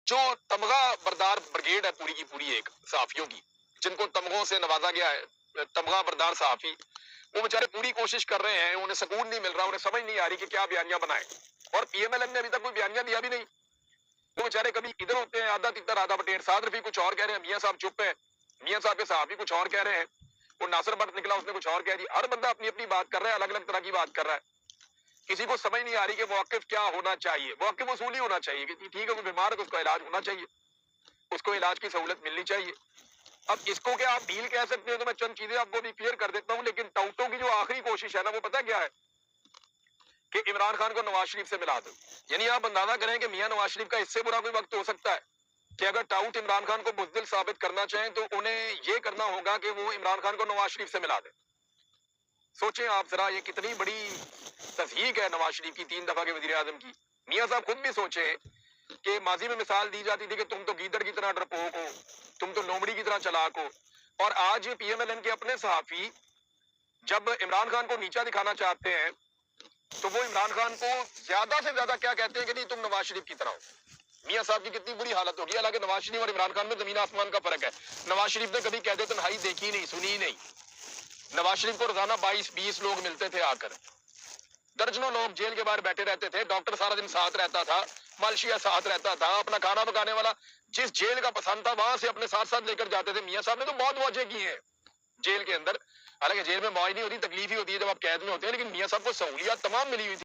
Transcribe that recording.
جو تمغہ بردار بریگیڈ ہے پوری کی پوری ایک صحافیوں کی، جن کو تمغوں سے نوازا گیا ہے، تمغہ بردار صحافی، وہ بیچارے پوری کوشش کر رہے ہیں، انہیں سکون نہیں مل رہا، انہیں سمجھ نہیں آ رہی کہ کیا بیانیہ بنائیں، اور پی ایم ایل این نے ابھی تک کوئی بیانیہ دیا بھی نہیں۔ وہ بیچارے کبھی ادھر ہوتے ہیں، آدھا تتر آدھا بٹیر، صادر بھی کچھ اور کہہ رہے ہیں، میاں صاحب چپ ہیں، میاں صاحب کے صحافی کچھ اور کہہ رہے ہیں، وہ ناصر بٹ نکلا اس نے کچھ اور کہہ دیا، ہر بندہ اپنی اپنی بات کر رہا ہے، الگ الگ طرح کی بات کر رہا ہے۔ کسی کو سمجھ نہیں آ رہی کہ موقف کیا ہونا چاہیے۔ موقف اصولی ہونا چاہیے کہ ٹھیک ہے، کوئی بیمار ہے تو اس کا علاج ہونا چاہیے، اس کو علاج کی سہولت ملنی چاہیے۔ اب اس کو کیا آپ ڈیل کہہ سکتے ہیں، تو میں چند چیزیں آپ کو بھی کلیئر کر دیتا ہوں، لیکن ٹاؤٹوں کی جو آخری کوشش ہے نا، وہ پتہ کیا ہے کہ عمران خان کو نواز شریف سے ملا دو۔ یعنی آپ اندازہ کریں کہ میاں نواز شریف کا اس سے برا کوئی وقت ہو سکتا ہے کہ اگر ٹاؤٹ عمران خان کو بزدل ثابت کرنا چاہیں تو انہیں یہ کرنا ہوگا کہ وہ عمران خان کو نواز شریف سے ملا دیں۔ سوچیں آپ ذرا، یہ کتنی بڑی تضحیک ہے نواز شریف کی 3 دفعہ کے وزیر اعظم کی۔ میاں صاحب خود بھی سوچیں کہ ماضی میں مثال دی جاتی تھی کہ تم تو گیدڑ کی طرح ڈرپوک ہو، تم تو لومڑی کی طرح چلاک ہو، اور آج پی ایم ایل این کے اپنے صحافی جب عمران خان کو نیچا دکھانا چاہتے ہیں تو وہ عمران خان کو زیادہ سے زیادہ کیا کہتے ہیں کہ نہیں تم نواز شریف کی طرح ہو۔ میاں صاحب کی کتنی بری حالت ہوگی، حالانکہ نواز شریف اور عمران خان میں زمین آسمان کا فرق ہے۔ نواز شریف نے کبھی قید تنہائی دیکھی نہیں، سنی نہیں۔ نواز شریف کو روزانہ 22-20 لوگ ملتے تھے آ کر، درجنوں لوگ جیل کے باہر بیٹھے رہتے تھے، ڈاکٹر سارا دن ساتھ رہتا تھا، مالشیا ساتھ رہتا تھا، اپنا کھانا پکانے والا جس جیل کا پسند تھا وہاں سے اپنے ساتھ ساتھ لے کر جاتے تھے۔ میاں صاحب نے تو بہت موجیں کی ہیں جیل کے اندر، حالانکہ جیل میں موج نہیں ہوتی، تکلیف ہی ہوتی ہے جب آپ قید میں ہوتے ہیں، لیکن میاں صاحب کو سہولیات تمام ملی ہوئی تھی۔